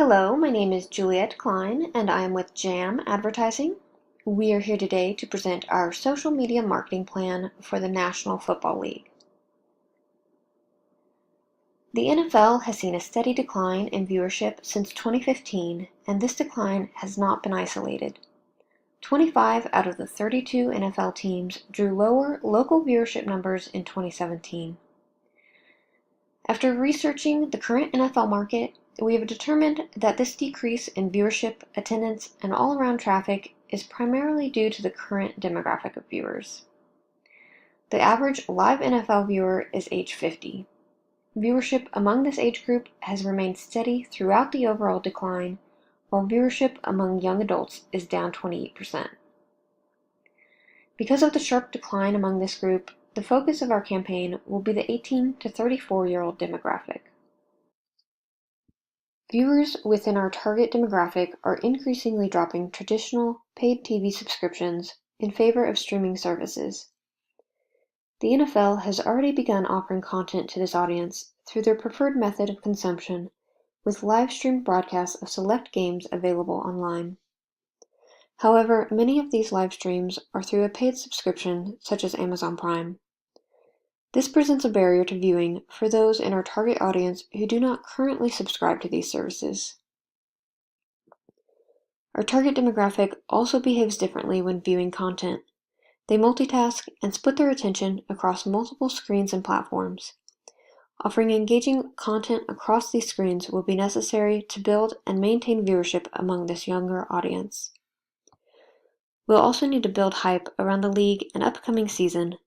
Hello, my name is Juliet Cline, and I am with JAM Advertising. We are here today to present our social media marketing plan for the National Football League. The NFL has seen a steady decline in viewership since 2015, and this decline has not been isolated. 25 out of the 32 NFL teams drew lower local viewership numbers in 2017. After researching the current NFL market, we have determined that this decrease in viewership, attendance, and all-around traffic is primarily due to the current demographic of viewers. The average live NFL viewer is age 50. Viewership among this age group has remained steady throughout the overall decline, while viewership among young adults is down 28%. Because of the sharp decline among this group, the focus of our campaign will be the 18 to 34-year-old demographic. Viewers within our target demographic are increasingly dropping traditional paid TV subscriptions in favor of streaming services. The NFL has already begun offering content to this audience through their preferred method of consumption, with live-streamed broadcasts of select games available online. However, many of these live streams are through a paid subscription such as Amazon Prime. This presents a barrier to viewing for those in our target audience who do not currently subscribe to these services. Our target demographic also behaves differently when viewing content. They multitask and split their attention across multiple screens and platforms. Offering engaging content across these screens will be necessary to build and maintain viewership among this younger audience. We'll also need to build hype around the league and upcoming season.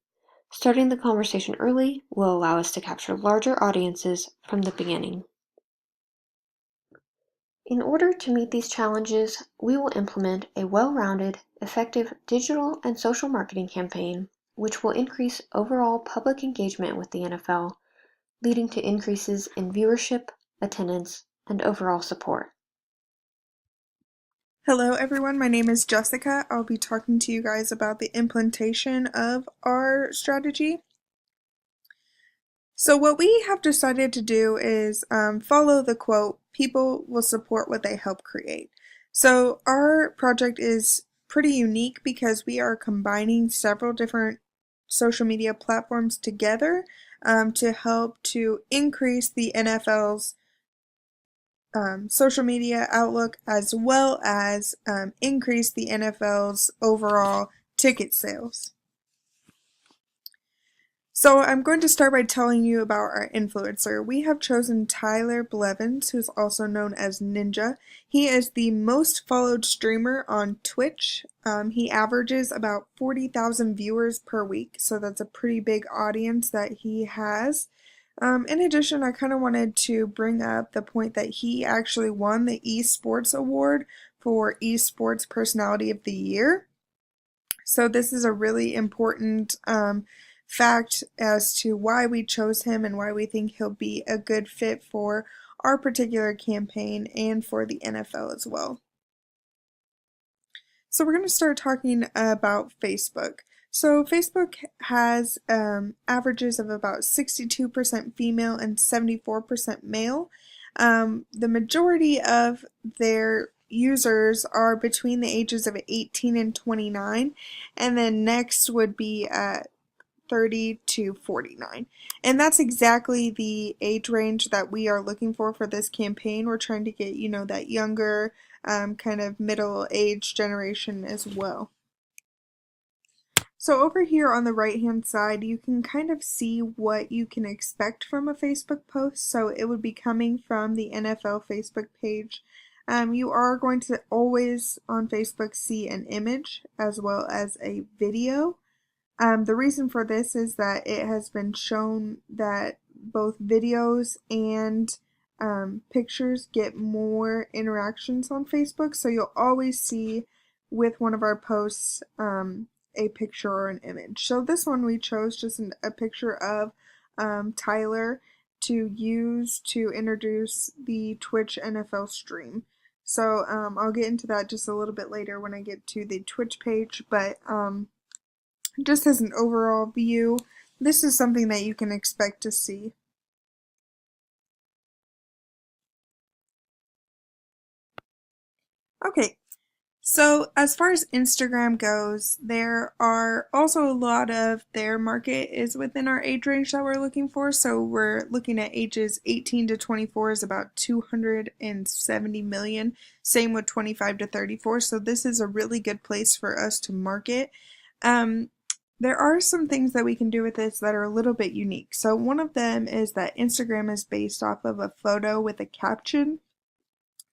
Starting the conversation early will allow us to capture larger audiences from the beginning. In order to meet these challenges, we will implement a well-rounded, effective digital and social marketing campaign, which will increase overall public engagement with the NFL, leading to increases in viewership, attendance, and overall support. Hello everyone, my name is Jessica. I'll be talking to you guys about the implementation of our strategy. So what we have decided to do is follow the quote, "People will support what they help create." So our project is pretty unique because we are combining several different social media platforms together to help to increase the NFL's social media outlook, as well as increase the NFL's overall ticket sales. So I'm going to start by telling you about our influencer. We have chosen Tyler Blevins, who's also known as Ninja. He is the most followed streamer on Twitch. He averages about 40,000 viewers per week, so that's a pretty big audience that he has. In addition, I kind of wanted to bring up the point that he actually won the Esports Award for Esports Personality of the Year. So this is a really important fact as to why we chose him and why we think he'll be a good fit for our particular campaign and for the NFL as well. So we're going to start talking about Facebook. So Facebook has averages of about 62% female and 74% male. The majority of their users are between the ages of 18 and 29, and then next would be 30 to 49. And that's exactly the age range that we are looking for this campaign. We're trying to get, that younger kind of middle-aged generation as well. So over here on the right hand side, you can kind of see what you can expect from a Facebook post. So it would be coming from the NFL Facebook page. You are going to always on Facebook see an image as well as a video. The reason for this is that it has been shown that both videos and pictures get more interactions on Facebook. So you'll always see with one of our posts a picture or an image. So this one we chose just a picture of Tyler to use to introduce the Twitch NFL stream. So I'll get into that just a little bit later when I get to the Twitch page, but just as an overall view, this is something that you can expect to see. Okay, so as far as Instagram goes, there are also a lot of their market is within our age range that we're looking for. So we're looking at ages 18 to 24 is about 270 million. Same with 25 to 34. So this is a really good place for us to market. Um, there are some things that we can do with this that are a little bit unique. So one of them is that Instagram is based off of a photo with a caption.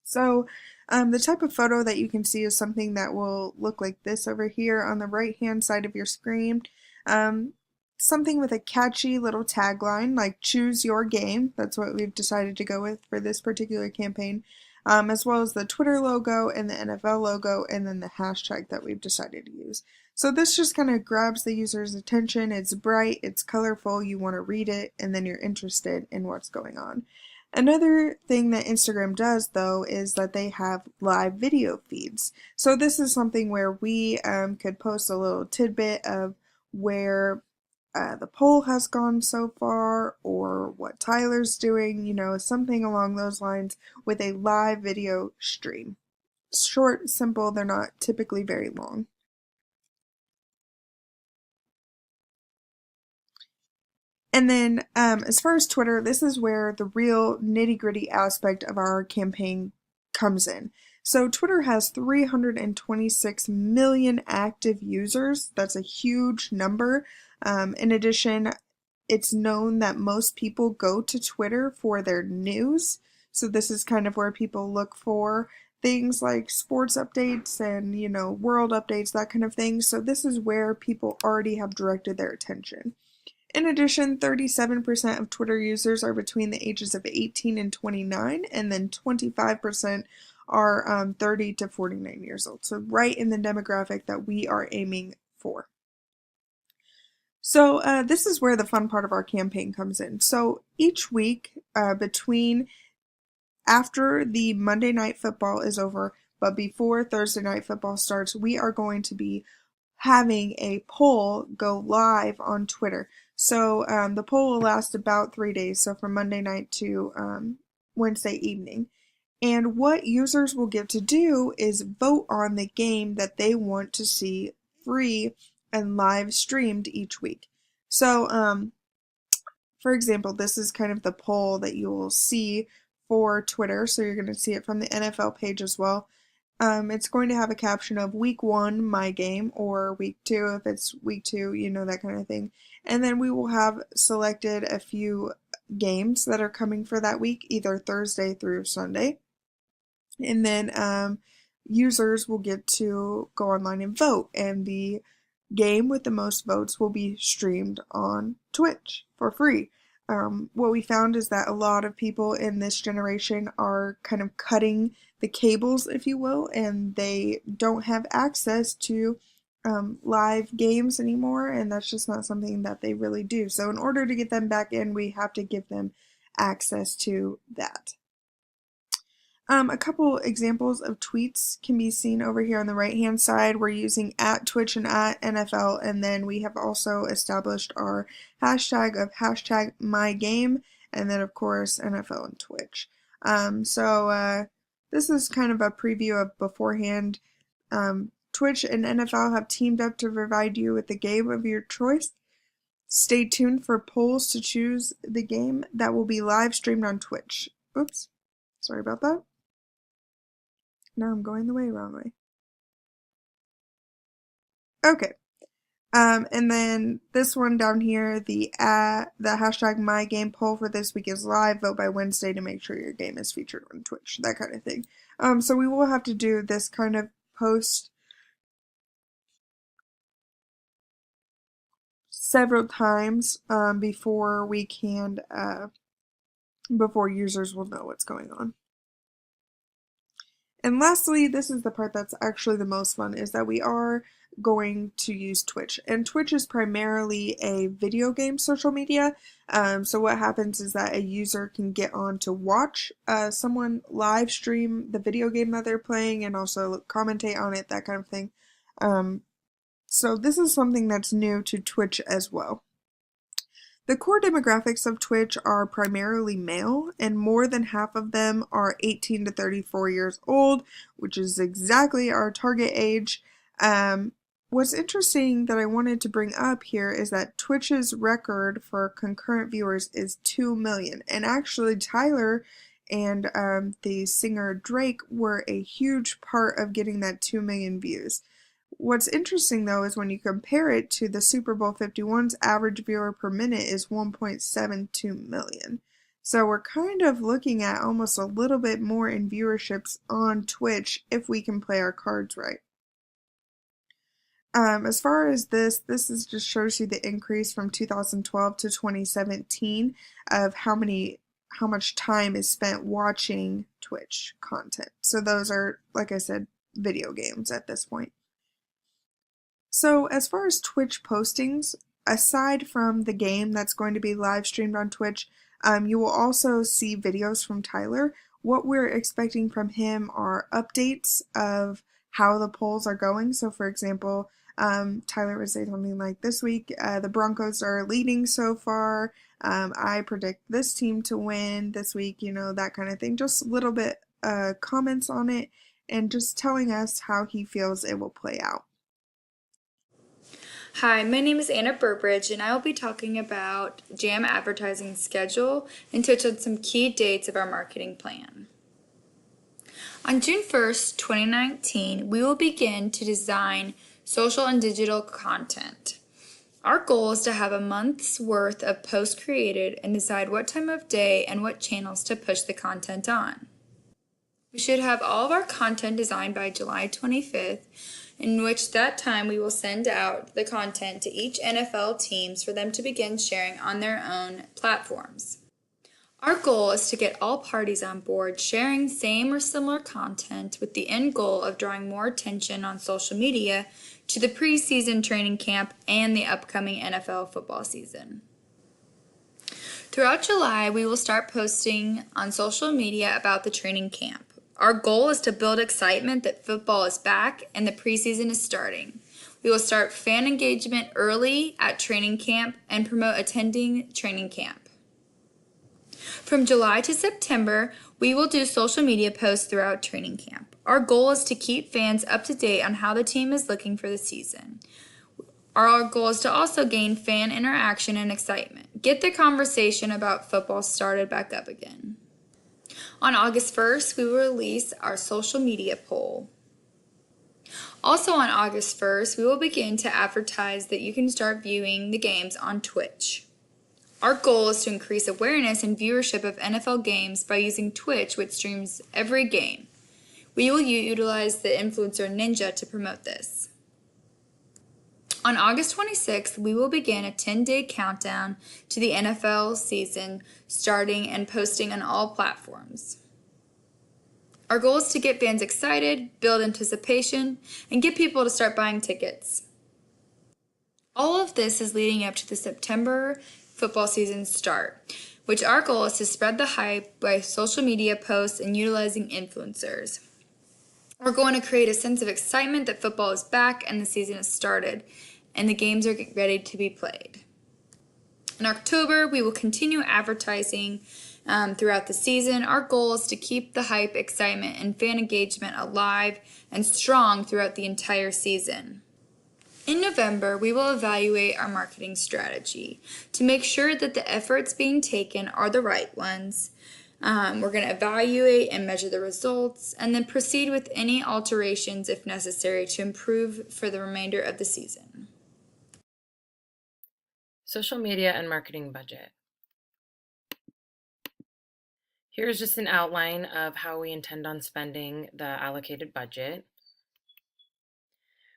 So the type of photo that you can see is something that will look like this over here on the right hand side of your screen. Um, Something with a catchy little tagline like choose your game. That's what we've decided to go with for this particular campaign. As well as the Twitter logo and the NFL logo and then the hashtag that we've decided to use. So this just kind of grabs the user's attention. It's bright, it's colorful, you want to read it, and then you're interested in what's going on. Another thing that Instagram does, though, is that they have live video feeds. So this is something where we could post a little tidbit of where the poll has gone so far or what Tyler's doing, something along those lines with a live video stream. Short, simple, they're not typically very long. And then as far as Twitter, this is where the real nitty-gritty aspect of our campaign comes in. So Twitter has 326 million active users. That's a huge number. In addition, it's known that most people go to Twitter for their news. So this is kind of where people look for things like sports updates and, world updates, that kind of thing. So this is where people already have directed their attention. In addition, 37% of Twitter users are between the ages of 18 and 29, and then 25% are 30 to 49 years old. So right in the demographic that we are aiming for. So this is where the fun part of our campaign comes in. So each week after the Monday Night Football is over, but before Thursday Night Football starts, we are going to be having a poll go live on Twitter. So the poll will last about 3 days, so from Monday night to Wednesday evening. And what users will get to do is vote on the game that they want to see free and live streamed each week. So, for example, this is kind of the poll that you will see for Twitter. So you're going to see it from the NFL page as well. It's going to have a caption of week 1, my game, or week 2, if it's week 2, that kind of thing. And then we will have selected a few games that are coming for that week, either Thursday through Sunday. And then users will get to go online and vote, and the game with the most votes will be streamed on Twitch for free. What we found is that a lot of people in this generation are kind of cutting the cables, if you will, and they don't have access to live games anymore, and that's just not something that they really do. So in order to get them back in, we have to give them access to that. A couple examples of tweets can be seen over here on the right hand side. We're using @Twitch and @NFL, and then we have also established our hashtag of #MyGame, and then of course NFL and Twitch. This is kind of a preview of beforehand. Twitch and NFL have teamed up to provide you with the game of your choice. Stay tuned for polls to choose the game that will be live streamed on Twitch. Oops, sorry about that. Now I'm going the wrong way. Okay. And then this one down here, the hashtag my game poll for this week is live. Vote by Wednesday to make sure your game is featured on Twitch, that kind of thing. So we will have to do this kind of post several times before we can before users will know what's going on. And lastly, this is the part that's actually the most fun, is that we are going to use Twitch. And Twitch is primarily a video game social media. So what happens is that a user can get on to watch someone live stream the video game that they're playing and also commentate on it, that kind of thing. So this is something that's new to Twitch as well. The core demographics of Twitch are primarily male, and more than half of them are 18 to 34 years old, which is exactly our target age. What's interesting that I wanted to bring up here is that Twitch's record for concurrent viewers is 2 million, and actually Tyler and the singer Drake were a huge part of getting that 2 million views. What's interesting though is when you compare it to the Super Bowl 51's average viewer per minute is 1.72 million. So we're kind of looking at almost a little bit more in viewerships on Twitch if we can play our cards right. As far as this is just shows you the increase from 2012 to 2017 of how much time is spent watching Twitch content. So those are, like I said, video games at this point. So as far as Twitch postings, aside from the game that's going to be live streamed on Twitch, you will also see videos from Tyler. What we're expecting from him are updates of how the polls are going. So for example, Tyler would say something like, this week the Broncos are leading so far. I predict this team to win this week, that kind of thing. Just a little bit comments on it and just telling us how he feels it will play out. Hi, my name is Anna Burbridge, and I will be talking about Jam advertising schedule and touch on some key dates of our marketing plan. On June 1st, 2019, we will begin to design social and digital content. Our goal is to have a month's worth of posts created and decide what time of day and what channels to push the content on. We should have all of our content designed by July 25th, in which that time we will send out the content to each NFL teams for them to begin sharing on their own platforms. Our goal is to get all parties on board sharing same or similar content with the end goal of drawing more attention on social media to the preseason training camp and the upcoming NFL football season. Throughout July, we will start posting on social media about the training camp. Our goal is to build excitement that football is back and the preseason is starting. We will start fan engagement early at training camp and promote attending training camp. From July to September, we will do social media posts throughout training camp. Our goal is to keep fans up to date on how the team is looking for the season. Our goal is to also gain fan interaction and excitement. Get the conversation about football started back up again. On August 1st, we will release our social media poll. Also on August 1st, we will begin to advertise that you can start viewing the games on Twitch. Our goal is to increase awareness and viewership of NFL games by using Twitch, which streams every game. We will utilize the influencer Ninja to promote this. On August 26th, we will begin a 10-day countdown to the NFL season, starting and posting on all platforms. Our goal is to get fans excited, build anticipation, and get people to start buying tickets. All of this is leading up to the September football season start, which our goal is to spread the hype by social media posts and utilizing influencers. We're going to create a sense of excitement that football is back and the season has started, and the games are ready to be played. In October, we will continue advertising throughout the season. Our goal is to keep the hype, excitement, and fan engagement alive and strong throughout the entire season. In November, we will evaluate our marketing strategy to make sure that the efforts being taken are the right ones. We're going to evaluate and measure the results and then proceed with any alterations if necessary to improve for the remainder of the season. Social media and marketing budget. Here's just an outline of how we intend on spending the allocated budget.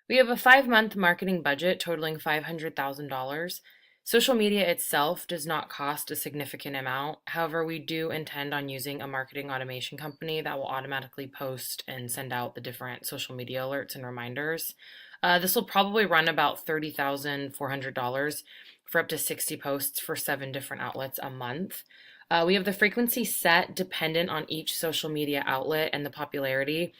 We have a 5-month marketing budget totaling $500,000. Social media itself does not cost a significant amount. However, we do intend on using a marketing automation company that will automatically post and send out the different social media alerts and reminders. This will probably run about $30,400 for up to 60 posts for 7 different outlets a month. We have the frequency set dependent on each social media outlet and the popularity.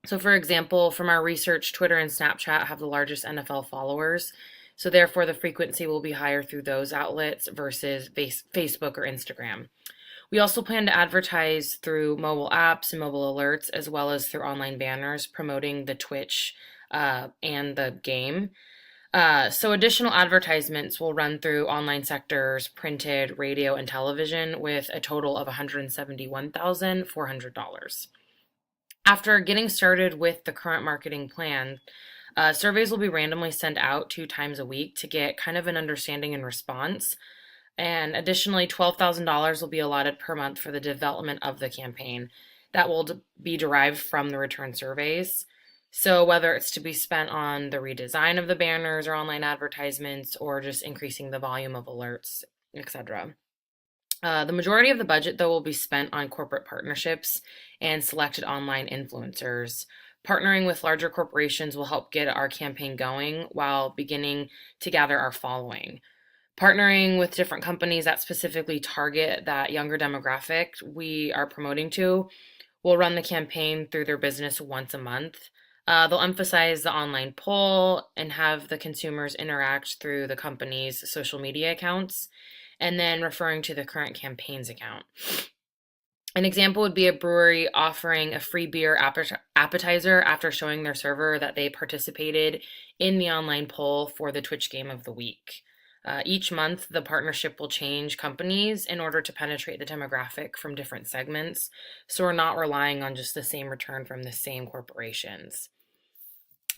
So for example, from our research, Twitter and Snapchat have the largest NFL followers. So therefore, the frequency will be higher through those outlets versus Facebook or Instagram. We also plan to advertise through mobile apps and mobile alerts, as well as through online banners promoting the Twitch and the game. So additional advertisements will run through online sectors, printed, radio, and television with a total of $171,400. After getting started with the current marketing plan, surveys will be randomly sent out 2 times a week to get kind of an understanding and response. And additionally, $12,000 will be allotted per month for the development of the campaign. That will be derived from the return surveys. So whether it's to be spent on the redesign of the banners or online advertisements or just increasing the volume of alerts, etc. The majority of the budget, though, will be spent on corporate partnerships and selected online influencers. Partnering with larger corporations will help get our campaign going while beginning to gather our following. Partnering with different companies that specifically target that younger demographic we are promoting to will run the campaign through their business once a month. They'll emphasize the online poll and have the consumers interact through the company's social media accounts, and then referring to the current campaign's account. An example would be a brewery offering a free beer appetizer after showing their server that they participated in the online poll for the Twitch Game of the Week. Each month, the partnership will change companies in order to penetrate the demographic from different segments, so we're not relying on just the same return from the same corporations.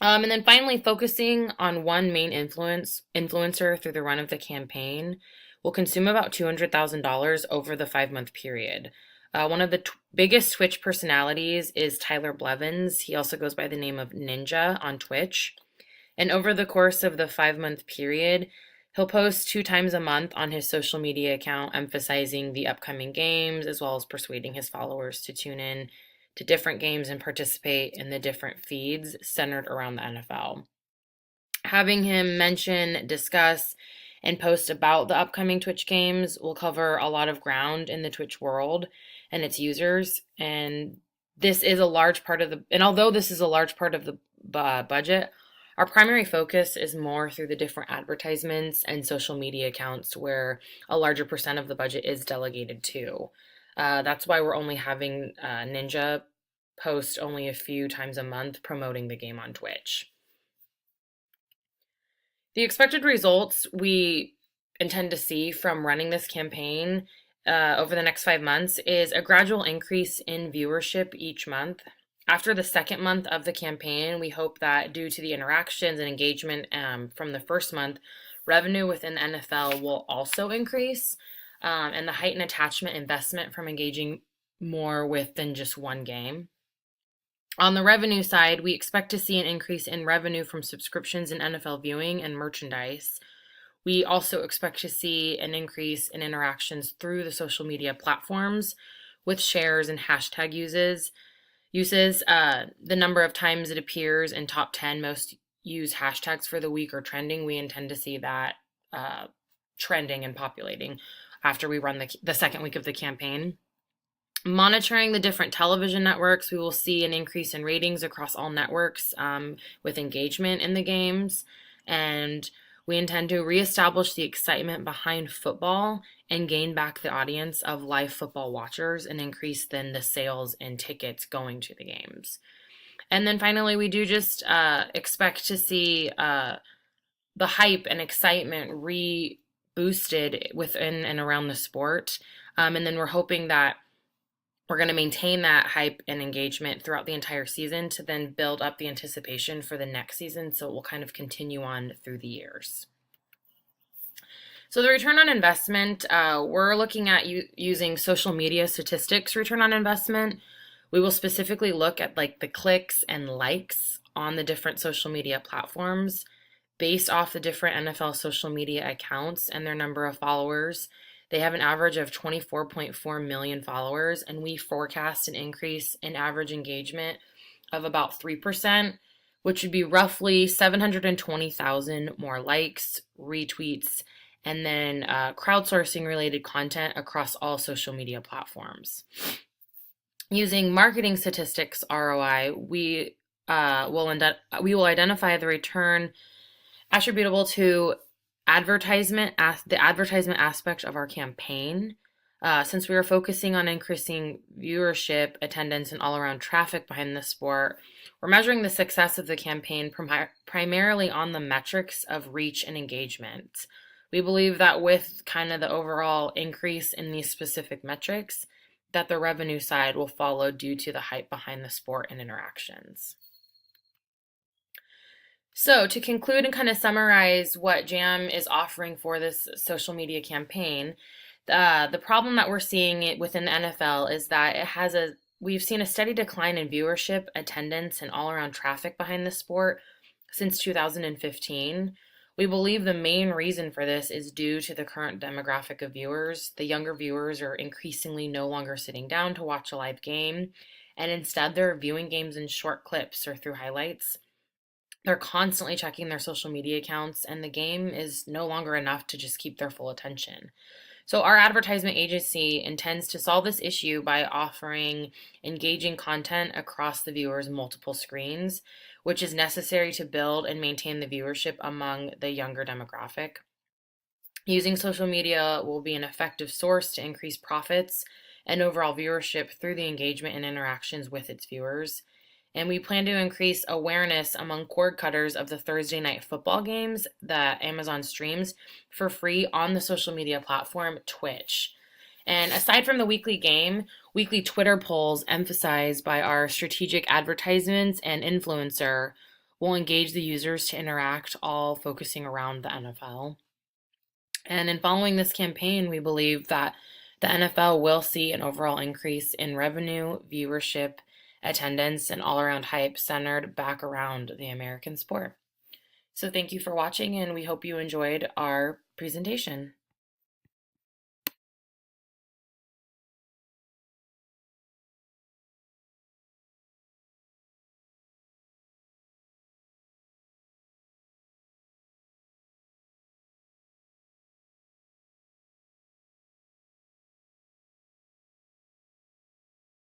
And then finally, focusing on one main influencer through the run of the campaign will consume about $200,000 over the 5-month period. One of the biggest Twitch personalities is Tyler Blevins. He also goes by the name of Ninja on Twitch. And over the course of the 5-month period, he'll post 2 times a month on his social media account, emphasizing the upcoming games, as well as persuading his followers to tune in to different games and participate in the different feeds centered around the NFL. Having him mention, discuss, and post about the upcoming Twitch games will cover a lot of ground in the Twitch world and its users. And this is a large part of although this is a large part of the budget, our primary focus is more through the different advertisements and social media accounts where a larger percent of the budget is delegated to. That's why we're only having Ninja post only a few times a month promoting the game on Twitch. The expected results we intend to see from running this campaign over the next 5 months is a gradual increase in viewership each month. After the second month of the campaign, we hope that due to the interactions and engagement from the first month, revenue within the NFL will also increase, and the heightened attachment investment from engaging more with than just one game. On the revenue side, we expect to see an increase in revenue from subscriptions in NFL viewing and merchandise. We also expect to see an increase in interactions through the social media platforms with shares and hashtag uses. The number of times it appears in top 10 most used hashtags for the week or trending, we intend to see that trending and populating after we run the second week of the campaign. Monitoring the different television networks, we will see an increase in ratings across all networks with engagement in the games. And we intend to reestablish the excitement behind football and gain back the audience of live football watchers and increase then the sales and tickets going to the games. And then finally, we do just expect to see the hype and excitement boosted within and around the sport. And then we're hoping that we're going to maintain that hype and engagement throughout the entire season to then build up the anticipation for the next season, so it will kind of continue on through the years. So the return on investment, we're looking at using social media statistics return on investment. We will specifically look at like the clicks and likes on the different social media platforms based off the different NFL social media accounts and their number of followers. They have an average of 24.4 million followers, and we forecast an increase in average engagement of about 3%, which would be roughly 720,000 more likes, retweets, and then crowdsourcing related content across all social media platforms. Using marketing statistics ROI, we will identify the return attributable to the advertisement aspect of our campaign. Since we were focusing on increasing viewership, attendance, and all-around traffic behind the sport, we're measuring the success of the campaign primarily on the metrics of reach and engagement. We believe that with kind of the overall increase in these specific metrics, that the revenue side will follow due to the hype behind the sport and interactions. So, to conclude and kind of summarize what JAM is offering for this social media campaign, the problem that we're seeing within the NFL is that we've seen a steady decline in viewership, attendance, and all-around traffic behind the sport since 2015. We believe the main reason for this is due to the current demographic of viewers. The younger viewers are increasingly no longer sitting down to watch a live game, and instead they're viewing games in short clips or through highlights. They're constantly checking their social media accounts, and the game is no longer enough to just keep their full attention. So our advertisement agency intends to solve this issue by offering engaging content across the viewer's multiple screens, which is necessary to build and maintain the viewership among the younger demographic. Using social media will be an effective source to increase profits and overall viewership through the engagement and interactions with its viewers. And we plan to increase awareness among cord cutters of the Thursday night football games that Amazon streams for free on the social media platform Twitch. And aside from the weekly game, weekly Twitter polls emphasized by our strategic advertisements and influencer will engage the users to interact, all focusing around the NFL. And in following this campaign, we believe that the NFL will see an overall increase in revenue, viewership, attendance, and all-around hype centered back around the American sport. So thank you for watching, and we hope you enjoyed our presentation.